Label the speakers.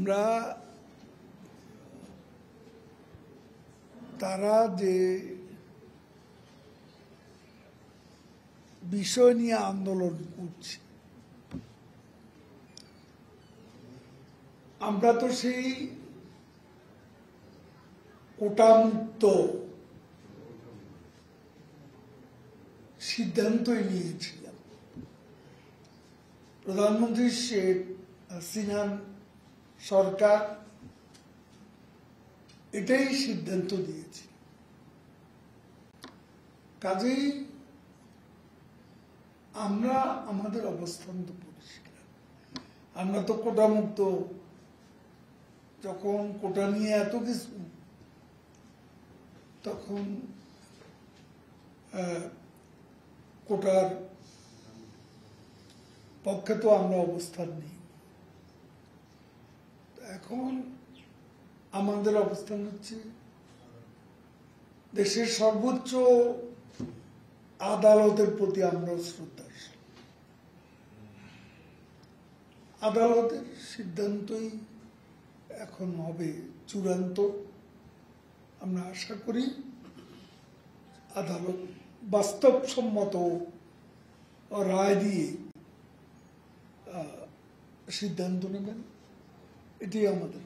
Speaker 1: আমরা তারা যে বিষয় নিয়ে আন্দোলন করছে, আমরা তো সেই কোটামুক্ত সিদ্ধান্তই নিয়েছিলাম। প্রধানমন্ত্রী শেখ হাসিনার সরকার এটাই সিদ্ধান্ত দিয়েছে। কাজেই আমরা আমাদের অবস্থান তো পরিষ্কার। আমরা তো কোটামুক্ত, যখন কোটা নিয়ে এত কিছু, তখন কোটার পক্ষে তো আমরা অবস্থান নেই। এখন আমাদের অবস্থান হচ্ছে দেশের সর্বোচ্চ আদালতের প্রতি আমরা শ্রদ্ধাশীল। আদালতের সিদ্ধান্তই এখন হবে চূড়ান্ত। আমরা আশা করি আদালত বাস্তবসম্মত রায় দিয়ে সিদ্ধান্ত নেবেন, এটি আমাদের